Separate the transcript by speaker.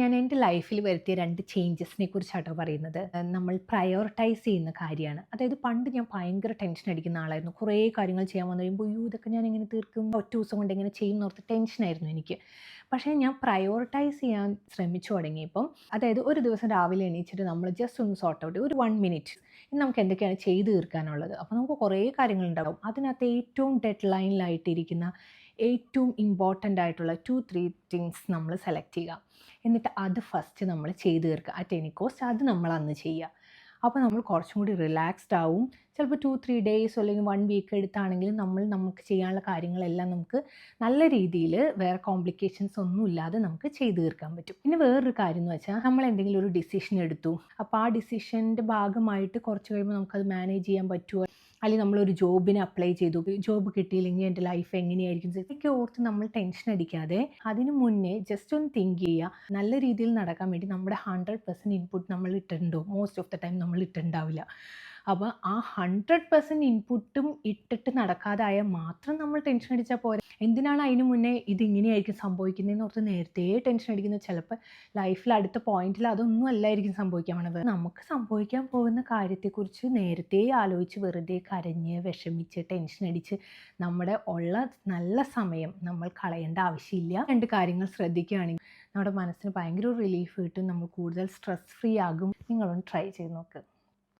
Speaker 1: ഞാൻ എൻ്റെ ലൈഫിൽ വരുത്തിയ 2 ചേഞ്ചസിനെ കുറിച്ചാട്ടോ പറയുന്നത്. നമ്മൾ പ്രയോറിറ്റൈസ് ചെയ്യുന്ന കാര്യമാണ്. അതായത് പണ്ട് ഞാൻ ഭയങ്കര ടെൻഷൻ അടിക്കുന്ന ആളായിരുന്നു. കുറേ കാര്യങ്ങൾ ചെയ്യാൻ വന്നു കഴിയുമ്പോൾ അയ്യോ ഇതൊക്കെ ഞാൻ എങ്ങനെ തീർക്കും? ഒറ്റ ദിവസം കൊണ്ട് എങ്ങനെ ചെയ്യും എന്നോർത്ത് ടെൻഷനായിരുന്നു എനിക്ക്. പക്ഷേ ഞാൻ പ്രയോറിറ്റൈസ് ചെയ്യാൻ ശ്രമിച്ചു തുടങ്ങിയപ്പം, അതായത് ഒരു ദിവസം രാവിലെ എണീച്ചിട്ട് നമ്മൾ ജസ്റ്റ് ഒന്ന് സോർട്ട് ഔട്ട് ഒരു 1 മിനിറ്റ് ഇന്ന് നമുക്ക് എന്തൊക്കെയാണ് ചെയ്ത് തീർക്കാനുള്ളത്. അപ്പോൾ നമുക്ക് കുറേ കാര്യങ്ങളുണ്ടാവും. അതിനകത്ത് ഏറ്റവും ഡെഡ് ലൈനിലായിട്ടിരിക്കുന്ന ഏറ്റവും ഇമ്പോർട്ടൻ്റ് ആയിട്ടുള്ള 2-3 തിങ്സ് നമ്മൾ സെലക്ട് ചെയ്യുക. എന്നിട്ട് അത് ഫസ്റ്റ് നമ്മൾ ചെയ്ത് തീർക്കുക. അറ്റ് എനി കോസ്റ്റ് അത് നമ്മൾ അന്ന് ചെയ്യുക. അപ്പോൾ നമ്മൾ കുറച്ചും കൂടി റിലാക്സ്ഡ് ആവും. ചിലപ്പോൾ 2-3 ഡേയ്സ് അല്ലെങ്കിൽ 1 വീക്ക് എടുത്താണെങ്കിലും നമുക്ക് ചെയ്യാനുള്ള കാര്യങ്ങളെല്ലാം നമുക്ക് നല്ല രീതിയിൽ വേറെ കോംപ്ലിക്കേഷൻസ് ഒന്നും ഇല്ലാതെ നമുക്ക് ചെയ്ത് തീർക്കാൻ പറ്റും. പിന്നെ വേറൊരു കാര്യം എന്ന് വെച്ചാൽ നമ്മൾ എന്തെങ്കിലും ഒരു ഡിസിഷൻ എടുത്തു. അപ്പോൾ ആ ഡിസിഷൻ്റെ ഭാഗമായിട്ട് കുറച്ച് കഴിയുമ്പോൾ നമുക്കത് മാനേജ് ചെയ്യാൻ പറ്റുമോ, അല്ലെങ്കിൽ നമ്മളൊരു ജോബിന് അപ്ലൈ ചെയ്തു, ജോബ് കിട്ടിയില്ലെങ്കിൽ എൻ്റെ ലൈഫ് എങ്ങനെയായിരിക്കും, ഇതൊക്കെ ഓർത്ത് നമ്മൾ ടെൻഷൻ അടിക്കാതെ അതിന് മുന്നേ ജസ്റ്റ് ഒന്ന് തിങ്ക് ചെയ്യുക. നല്ല രീതിയിൽ നടക്കാൻ വേണ്ടി നമ്മുടെ 100% ഇൻപുട്ട് നമ്മൾ ഇട്ടിട്ടുണ്ടോ? മോസ്റ്റ് ഓഫ് ദ ടൈം നമ്മൾ ഇട്ടിട്ടുണ്ടാവില്ല. അപ്പോൾ ആ 100% ഇൻപുട്ടും ഇട്ടിട്ട് നടക്കാതായാൽ മാത്രം നമ്മൾ ടെൻഷൻ അടിച്ചാൽ പോരാ. എന്തിനാണ് അതിന് മുന്നേ ഇതിങ്ങനെയായിരിക്കും സംഭവിക്കുന്നതെന്ന് ഓർത്ത് നേരത്തെ ടെൻഷൻ അടിക്കുന്നത്? ചിലപ്പോൾ ലൈഫിൽ അടുത്ത പോയിന്റിൽ അതൊന്നും അല്ലായിരിക്കും സംഭവിക്കാൻ പോണത്. നമുക്ക് സംഭവിക്കാൻ പോകുന്ന കാര്യത്തെക്കുറിച്ച് നേരത്തെ ആലോചിച്ച് വെറുതെ കരഞ്ഞ് വിഷമിച്ച് ടെൻഷൻ അടിച്ച് നമ്മുടെ ഉള്ള നല്ല സമയം നമ്മൾ കളയേണ്ട ആവശ്യമില്ല. 2 കാര്യങ്ങൾ ശ്രദ്ധിക്കുകയാണെങ്കിൽ നമ്മുടെ മനസ്സിന് ഭയങ്കര റിലീഫ് കിട്ടും. നമ്മൾ കൂടുതൽ സ്ട്രെസ് ഫ്രീ ആകും. നിങ്ങളൊന്ന് ട്രൈ ചെയ്ത് നോക്ക്.